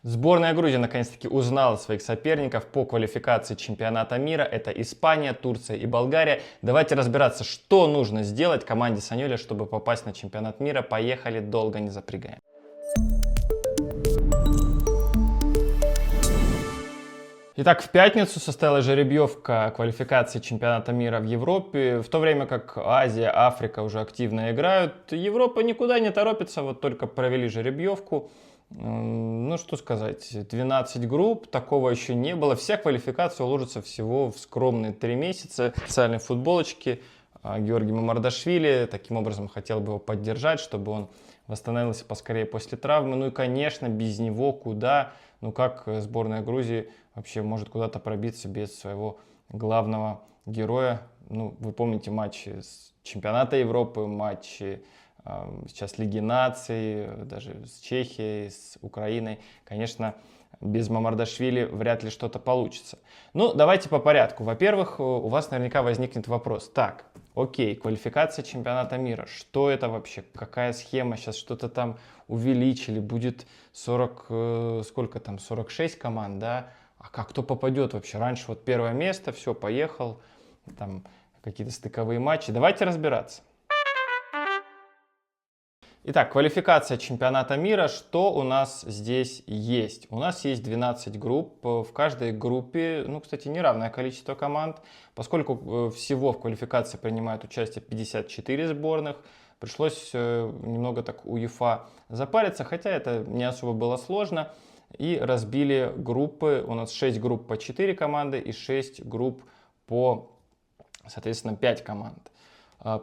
Сборная Грузии наконец-таки узнала своих соперников по квалификации чемпионата мира. Это Испания, Турция и Болгария. Давайте разбираться, что нужно сделать команде Саньоли, чтобы попасть на чемпионат мира. Поехали, долго не запрягаем. Итак, в пятницу состоялась жеребьевка квалификации чемпионата мира в Европе. В то время как Азия, Африка уже активно играют, Европа никуда не торопится, вот только провели жеребьевку. Ну, что сказать, 12 групп, такого еще не было. Вся квалификация уложится всего в скромные 3 месяца. Специальной футболочки Георгий Мамардашвили. Таким образом, хотел бы его поддержать, чтобы он восстановился поскорее после травмы. Ну и, конечно, без него куда? Ну, как сборная Грузии вообще может куда-то пробиться без своего главного героя? Ну, вы помните матчи с чемпионата Европы, матчи сейчас Лиги наций, даже с Чехией, с Украиной. Конечно, без Мамардашвили вряд ли что-то получится. Ну, давайте по порядку. Во-первых, у вас наверняка возникнет вопрос. Так, окей, квалификация чемпионата мира. Что это вообще? Какая схема? Сейчас что-то там увеличили. Будет 40, сколько там, 46 команд, да? А как кто попадет вообще? Раньше вот первое место, все, поехал. Там какие-то стыковые матчи. Давайте разбираться. Итак, квалификация чемпионата мира. Что у нас здесь есть? У нас есть 12 групп. В каждой группе, ну, кстати, неравное количество команд. Поскольку всего в квалификации принимают участие 54 сборных, пришлось немного так у УЕФА запариться, хотя это не особо было сложно. И разбили группы. У нас 6 групп по 4 команды и 6 групп по, соответственно, 5 команд.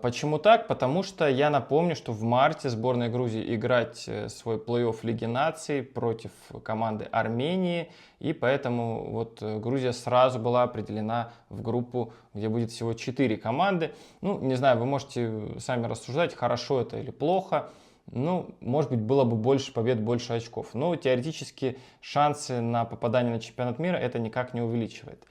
Почему так? Потому что я напомню, что в марте сборная Грузии играть свой плей-офф Лиги наций против команды Армении, и поэтому вот Грузия сразу была определена в группу, где будет всего 4 команды. Ну, не знаю, вы можете сами рассуждать, хорошо это или плохо. Ну, может быть, было бы больше побед, больше очков. Но теоретически шансы на попадание на чемпионат мира это никак не увеличивает.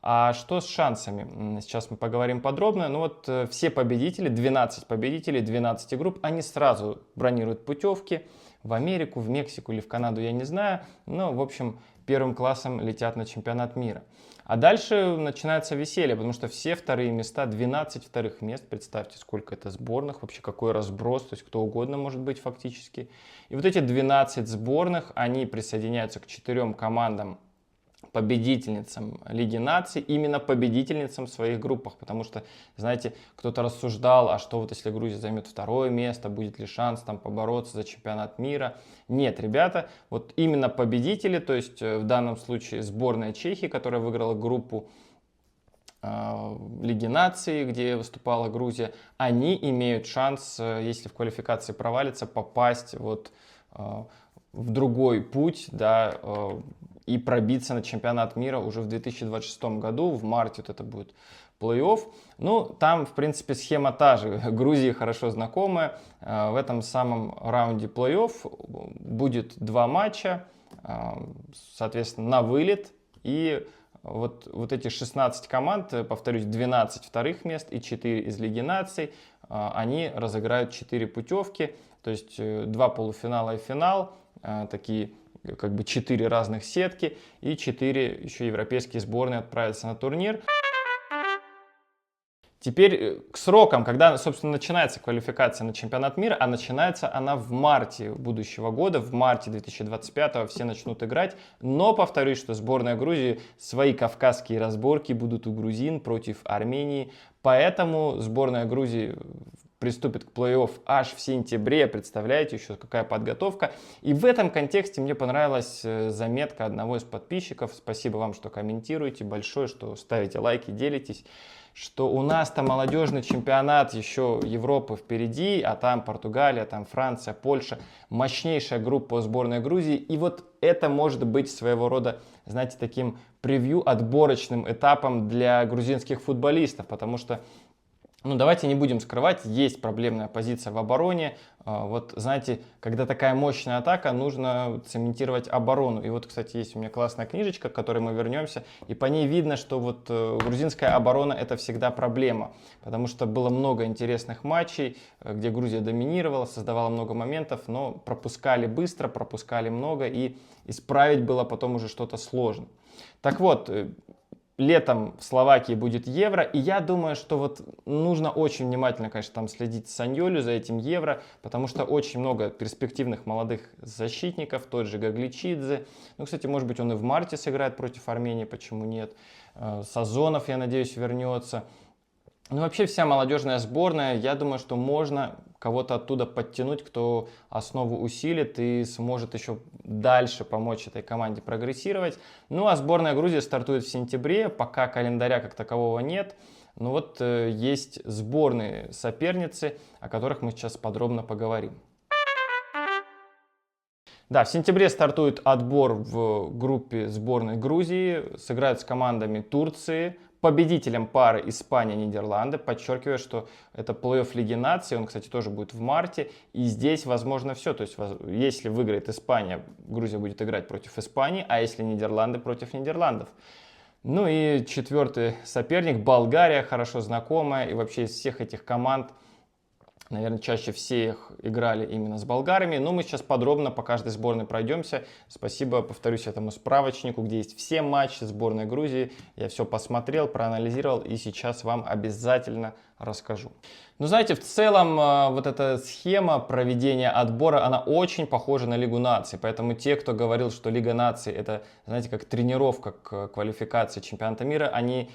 А что с шансами? Сейчас мы поговорим подробно. Ну вот все победители, 12 победителей, 12 групп, они сразу бронируют путевки в Америку, в Мексику или в Канаду, я не знаю. Но, в общем, первым классом летят на чемпионат мира. А дальше начинается веселье, потому что все вторые места, 12 вторых мест, представьте, сколько это сборных, вообще какой разброс, то есть кто угодно может быть фактически. И вот эти 12 сборных, они присоединяются к 4 командам, победительницам Лиги наций, именно победительницам в своих группах, потому что, знаете, кто-то рассуждал, а что вот если Грузия займет второе место, будет ли шанс там побороться за чемпионат мира? Нет, ребята, вот именно победители, то есть в данном случае сборная Чехии, которая выиграла группу Лиги наций, где выступала Грузия, они имеют шанс, если в квалификации провалится, попасть вот в другой путь, да, и пробиться на чемпионат мира уже в 2026 году, в марте вот это будет плей-офф. Ну, там, в принципе, схема та же, Грузии хорошо знакомая. В этом самом раунде плей-офф будет 2 матча, соответственно, на вылет. И вот эти 16 команд, повторюсь, 12 вторых мест и 4 из Лиги наций, они разыграют 4 путевки, то есть 2 полуфинала и финал, такие как бы 4 разных сетки, и 4 еще европейские сборные отправятся на турнир. Теперь к срокам, когда, собственно, начинается квалификация на чемпионат мира, а начинается она в марте будущего года, в марте 2025 все начнут играть, но повторюсь, что сборная Грузии, свои кавказские разборки будут у грузин против Армении, поэтому сборная Грузии приступит к плей-офф аж в сентябре, представляете, еще какая подготовка. И в этом контексте мне понравилась заметка одного из подписчиков, спасибо вам, что комментируете, большое, что ставите лайки, делитесь, что у нас-то молодежный чемпионат еще Европы впереди, а там Португалия, там Франция, Польша, мощнейшая группа сборной Грузии, и вот это может быть своего рода, знаете, таким превью, отборочным этапом для грузинских футболистов, потому что Ну, давайте не будем скрывать, есть проблемная позиция в обороне. Вот, знаете, когда такая мощная атака, нужно цементировать оборону. И вот, кстати, есть у меня классная книжечка, к которой мы вернемся, и по ней видно, что вот грузинская оборона — это всегда проблема, потому что было много интересных матчей, где Грузия доминировала, создавала много моментов, но пропускали быстро, пропускали много, и исправить было потом уже что-то сложно. Так вот, летом в Словакии будет Евро, и я думаю, что вот нужно очень внимательно, конечно, там следить с Саньолю за этим Евро, потому что очень много перспективных молодых защитников, тот же Гагличидзе. Ну, кстати, может быть, он и в марте сыграет против Армении, почему нет. Сазонов, я надеюсь, вернется. Ну, вообще вся молодежная сборная, я думаю, что можно кого-то оттуда подтянуть, кто основу усилит и сможет еще дальше помочь этой команде прогрессировать. Ну, а сборная Грузии стартует в сентябре, пока календаря как такового нет. Ну вот есть сборные соперницы, о которых мы сейчас подробно поговорим. Да, в сентябре стартует отбор в группе сборной Грузии. Сыграют с командами Турции. Победителем пары Испания-Нидерланды. Подчеркиваю, что это плей-офф Лиги наций. Он, кстати, тоже будет в марте. И здесь возможно все. То есть, если выиграет Испания, Грузия будет играть против Испании. А если Нидерланды, против Нидерландов. Ну и четвертый соперник Болгария, хорошо знакомая. И вообще из всех этих команд, наверное, чаще всех играли именно с болгарами. Но мы сейчас подробно по каждой сборной пройдемся. Спасибо, повторюсь, этому справочнику, где есть все матчи сборной Грузии. Я все посмотрел, проанализировал и сейчас вам обязательно расскажу. Ну, знаете, в целом вот эта схема проведения отбора, она очень похожа на Лигу наций. Поэтому те, кто говорил, что Лига наций — это, знаете, как тренировка к квалификации чемпионата мира, они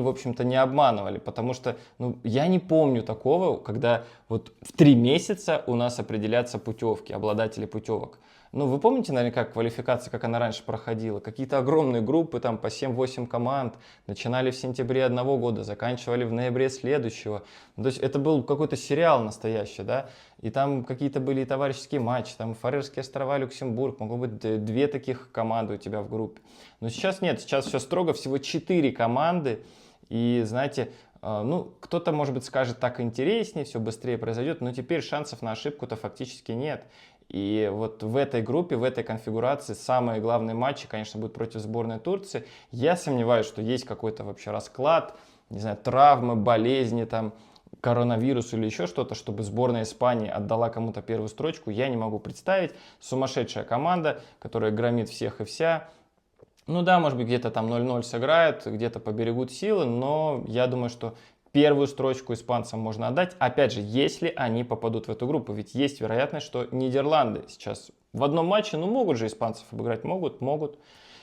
в общем-то, не обманывали. Потому что, ну, я не помню такого, когда вот в 3 месяца у нас определятся путевки, обладатели путевок. Ну, вы помните, наверняка, квалификация, как она раньше проходила? Какие-то огромные группы, там по 7-8 команд, начинали в сентябре одного года, заканчивали в ноябре следующего. То есть это был какой-то сериал настоящий, да? И там какие-то были и товарищеские матчи, там Фарерские острова, Люксембург, могло быть 2 таких команды у тебя в группе. Но сейчас нет, сейчас все строго, всего 4 команды. И, знаете, ну, кто-то, может быть, скажет, так интереснее, все быстрее произойдет, но теперь шансов на ошибку-то фактически нет. И вот в этой группе, в этой конфигурации самые главные матчи, конечно, будут против сборной Турции. Я сомневаюсь, что есть какой-то вообще расклад, не знаю, травмы, болезни, там, коронавирус или еще что-то, чтобы сборная Испании отдала кому-то первую строчку, я не могу представить. Сумасшедшая команда, которая громит всех и вся. Ну да, может быть, где-то там 0-0 сыграют, где-то поберегут силы, но я думаю, что первую строчку испанцам можно отдать. Опять же, если они попадут в эту группу, ведь есть вероятность, что Нидерланды сейчас в одном матче, ну могут же испанцев обыграть, могут.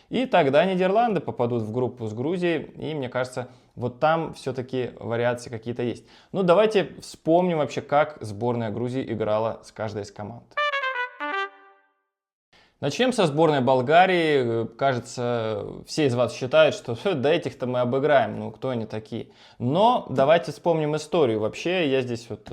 И тогда Нидерланды попадут в группу с Грузией, и мне кажется, вот там все-таки вариации какие-то есть. Ну давайте вспомним вообще, как сборная Грузии играла с каждой из команд. Начнем со сборной Болгарии. Кажется, все из вас считают, что до этих-то мы обыграем. Ну, кто они такие? Но давайте вспомним историю. Вообще, я здесь, вот,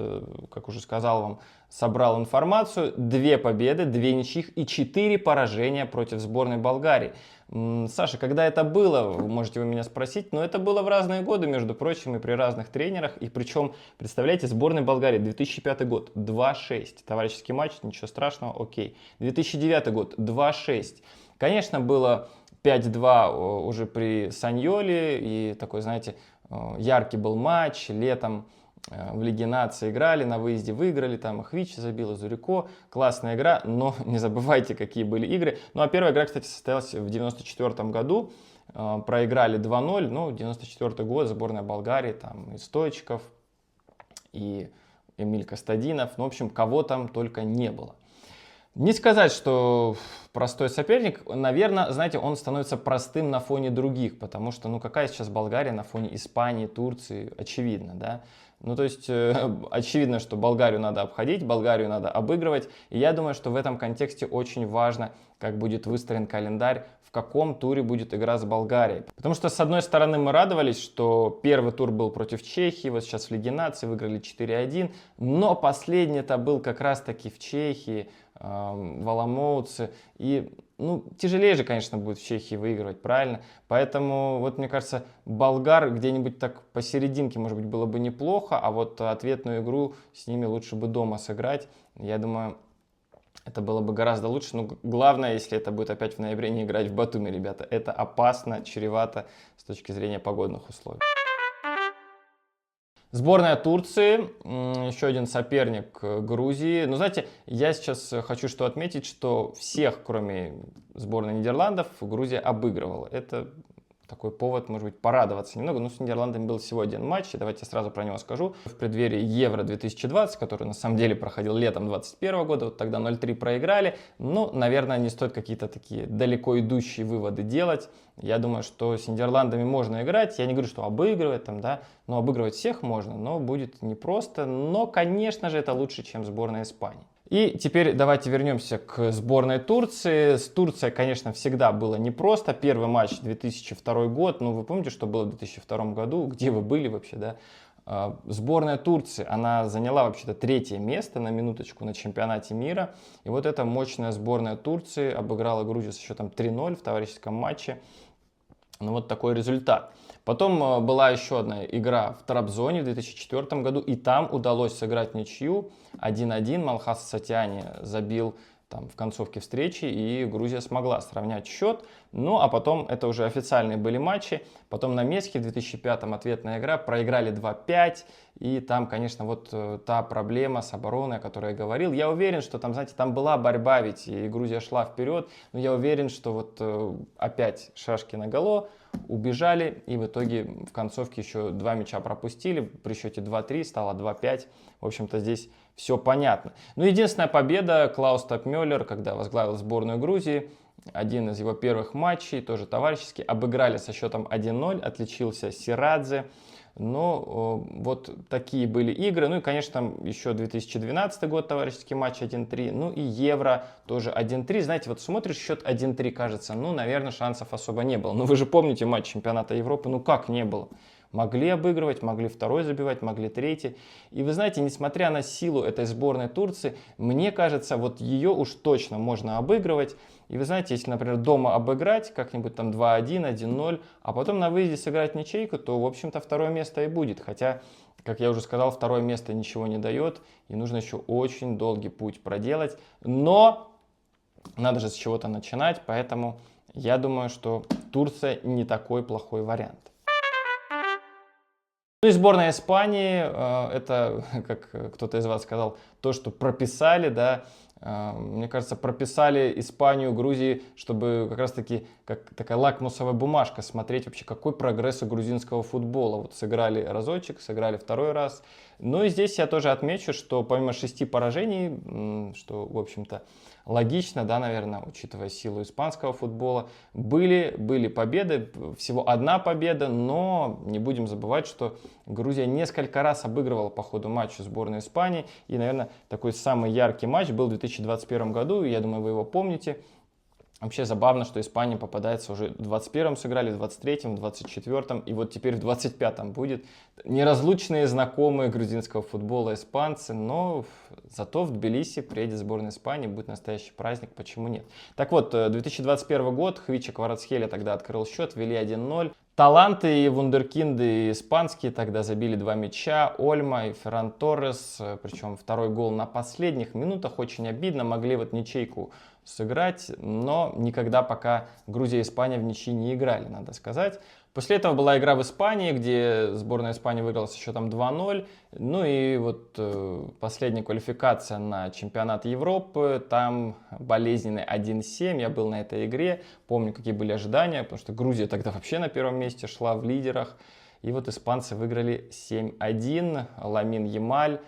как уже сказал вам, собрал информацию. 2 победы, 2 ничьих и 4 поражения против сборной Болгарии. Саша, когда это было, можете вы меня спросить, но это было в разные годы, между прочим, и при разных тренерах. И причем, представляете, сборная Болгарии, 2005 год, 2-6. Товарищеский матч, ничего страшного, окей. 2009 год, 2-6. Конечно, было 5-2 уже при Саньоле, и такой, знаете, яркий был матч, летом в Лиге наций играли, на выезде выиграли, там Хвичи забила, Зурико, классная игра, но не забывайте, какие были игры. Ну а первая игра, кстати, состоялась в 94 году, проиграли 2-0, ну 94 год, сборная Болгарии, там и Стоичков, и Эмиль Костадинов, ну в общем, кого там только не было. Не сказать, что простой соперник, наверное, знаете, он становится простым на фоне других, потому что, ну, какая сейчас Болгария на фоне Испании, Турции, очевидно, да. Ну, то есть, очевидно, что Болгарию надо обходить, Болгарию надо обыгрывать, и я думаю, что в этом контексте очень важно, как будет выстроен календарь, в каком туре будет игра с Болгарией. Потому что, с одной стороны, мы радовались, что первый тур был против Чехии, вот сейчас в Лиге наций выиграли 4-1, но последний-то был как раз-таки в Чехии, в Оломоуце, и ну, тяжелее же, конечно, будет в Чехии выигрывать, правильно? Поэтому, вот мне кажется, болгар где-нибудь так посерединке, может быть, было бы неплохо, а вот ответную игру с ними лучше бы дома сыграть. Я думаю, это было бы гораздо лучше. Но главное, если это будет опять в ноябре, не играть в Батуми, ребята. Это опасно, чревато с точки зрения погодных условий. Сборная Турции, еще один соперник Грузии. Но знаете, я сейчас хочу что отметить, что всех, кроме сборной Нидерландов, Грузия обыгрывала. Это такой повод, может быть, порадоваться немного. Но с Нидерландами был всего один матч, и давайте я сразу про него скажу. В преддверии Евро 2020, который на самом деле проходил летом 2021 года, вот тогда 0-3 проиграли. Ну, наверное, не стоит какие-то такие далеко идущие выводы делать. Я думаю, что с Нидерландами можно играть. Я не говорю, что обыгрывать там, да, но обыгрывать всех можно, но будет непросто. Но, конечно же, это лучше, чем сборная Испании. И теперь давайте вернемся к сборной Турции. С Турцией, конечно, всегда было непросто. Первый матч 2002 год. Ну, вы помните, что было в 2002 году? Где вы были вообще, да? Сборная Турции, она заняла вообще-то 3-е место, на минуточку, на чемпионате мира. И вот эта мощная сборная Турции обыграла Грузию с счетом 3-0 в товарищеском матче. Ну, вот такой результат. Потом была еще одна игра в Трабзоне в 2004 году, и там удалось сыграть ничью 1-1. Малхас Сатиани забил там в концовке встречи, и Грузия смогла сравнять счет. Ну, а потом, это уже официальные были матчи. Потом на Месхе в 2005-м ответная игра, проиграли 2-5. И там, конечно, вот та проблема с обороной, о которой я говорил. Я уверен, что там, знаете, там была борьба, ведь и Грузия шла вперед. Но я уверен, что вот опять шашки наголо, убежали. И в итоге в концовке еще 2 мяча пропустили. При счете 2-3 стало 2-5. В общем-то, здесь все понятно. Ну, единственная победа Клаус Топмёллер, когда возглавил сборную Грузии. Один из его первых матчей, тоже товарищеский, обыграли со счетом 1-0, отличился Сирадзе. Но вот такие были игры. Ну и, конечно, еще 2012 год, товарищеский матч 1-3. Ну и Евро тоже 1-3. Знаете, вот смотришь счет 1-3, кажется, ну, наверное, шансов особо не было. Но вы же помните матч чемпионата Европы, ну как не было? Могли обыгрывать, могли второй забивать, могли третий. И вы знаете, несмотря на силу этой сборной Турции, мне кажется, вот ее уж точно можно обыгрывать. И вы знаете, если, например, дома обыграть как-нибудь там 2-1, 1-0, а потом на выезде сыграть ничейку, то, в общем-то, второе место и будет. Хотя, как я уже сказал, второе место ничего не дает, и нужно еще очень долгий путь проделать. Но надо же с чего-то начинать, поэтому я думаю, что Турция не такой плохой вариант. Ну и сборная Испании, это, как кто-то из вас сказал, то, что прописали, да, мне кажется, прописали Испанию, Грузии, чтобы как раз-таки, как такая лакмусовая бумажка, смотреть вообще, какой прогресс у грузинского футбола. Вот сыграли разочек, сыграли второй раз. Ну и здесь я тоже отмечу, что помимо 6 поражений, что, в общем-то, логично, да, наверное, учитывая силу испанского футбола, были победы, всего одна победа, но не будем забывать, что Грузия несколько раз обыгрывала по ходу матча сборную Испании, и, наверное, такой самый яркий матч был в 2021 году, и я думаю, вы его помните. Вообще забавно, что Испания попадается уже в 21-м сыграли, в 23-м, в 24-м, и вот теперь в 25-м будет. Неразлучные знакомые грузинского футбола испанцы, но зато в Тбилиси приедет сборная Испании, будет настоящий праздник, почему нет. Так вот, 2021 год, Хвича Кварацхелия тогда открыл счет, вели 1-0. Таланты и вундеркинды испанские тогда забили 2 мяча, Ольма и Ферран Торрес, причем второй гол на последних минутах, очень обидно, могли вот ничейку сыграть, но никогда пока Грузия и Испания в ничьи не играли, надо сказать. После этого была игра в Испании, где сборная Испании выиграла со счетом 2-0. Ну и вот последняя квалификация на чемпионат Европы, там болезненный 1-7, я был на этой игре, помню, какие были ожидания, потому что Грузия тогда вообще на первом месте шла в лидерах. И вот испанцы выиграли 7-1, Ламин Ямаль,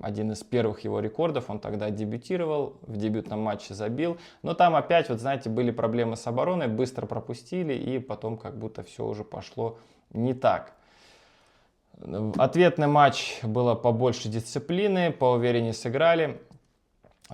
один из первых его рекордов, он тогда дебютировал, в дебютном матче забил. Но там опять, вот знаете, были проблемы с обороной, быстро пропустили, и потом как будто все уже пошло не так. Ответный матч было побольше дисциплины, поувереннее сыграли.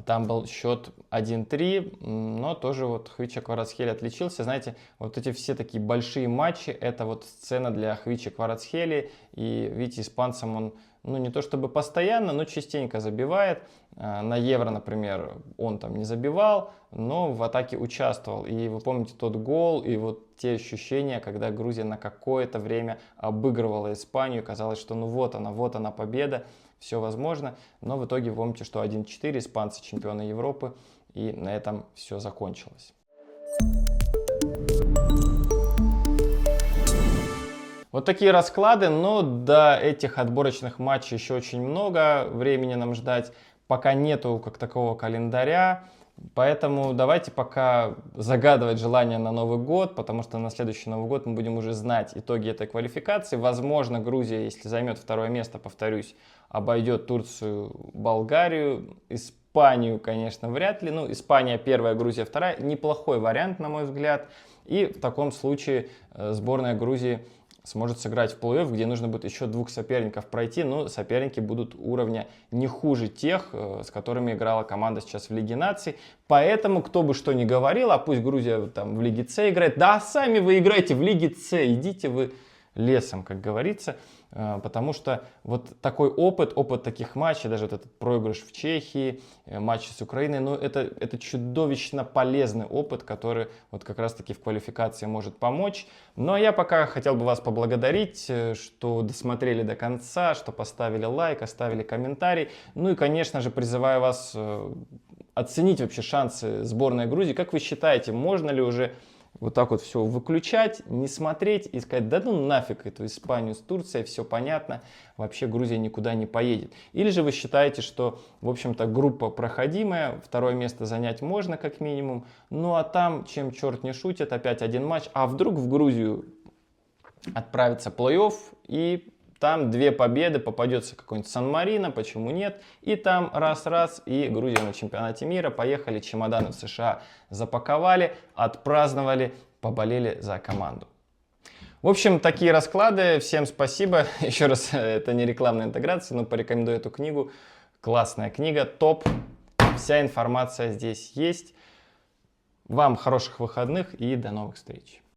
Там был счет 1-3, но тоже вот Хвича Кварацхелия отличился. Знаете, вот эти все такие большие матчи, это вот сцена для Хвича Кварацхелии. И видите, испанцам он, ну не то чтобы постоянно, но частенько забивает. На Евро, например, он там не забивал, но в атаке участвовал. И вы помните тот гол и вот те ощущения, когда Грузия на какое-то время обыгрывала Испанию. Казалось, что ну вот она победа. Все возможно, но в итоге вы помните, что 1-4, испанцы чемпионы Европы, и на этом все закончилось. Вот такие расклады, но до этих отборочных матчей еще очень много времени нам ждать, пока нету как такового календаря. Поэтому давайте пока загадывать желание на Новый год, потому что на следующий Новый год мы будем уже знать итоги этой квалификации. Возможно, Грузия, если займет второе место, повторюсь, обойдет Турцию, Болгарию, Испанию, конечно, вряд ли. Ну, Испания первая, Грузия вторая. Неплохой вариант, на мой взгляд. И в таком случае сборная Грузии сможет сыграть в плей-офф, где нужно будет еще двух соперников пройти, но соперники будут уровня не хуже тех, с которыми играла команда сейчас в Лиге наций. Поэтому, кто бы что ни говорил, а пусть Грузия там в Лиге С играет, да сами вы играете в Лиге С, идите вы лесом, как говорится, потому что вот такой опыт таких матчей, даже вот этот проигрыш в Чехии, матчи с Украиной, ну это чудовищно полезный опыт, который вот как раз-таки в квалификации может помочь. Но я пока хотел бы вас поблагодарить, что досмотрели до конца, что поставили лайк, оставили комментарий. Ну и, конечно же, призываю вас оценить вообще шансы сборной Грузии. Как вы считаете, можно ли уже вот так вот все выключать, не смотреть и сказать, да ну нафиг эту Испанию с Турцией, все понятно, вообще Грузия никуда не поедет. Или же вы считаете, что, в общем-то, группа проходимая, второе место занять можно как минимум, ну а там, чем черт не шутит, опять один матч, а вдруг в Грузию отправится плей-офф и там две победы, попадется какой-нибудь Сан-Марино, почему нет? И там раз-раз, и Грузия на чемпионате мира. Поехали, чемоданы в США запаковали, отпраздновали, поболели за команду. В общем, такие расклады. Всем спасибо. Еще раз, это не рекламная интеграция, но порекомендую эту книгу. Классная книга, топ. Вся информация здесь есть. Вам хороших выходных и до новых встреч.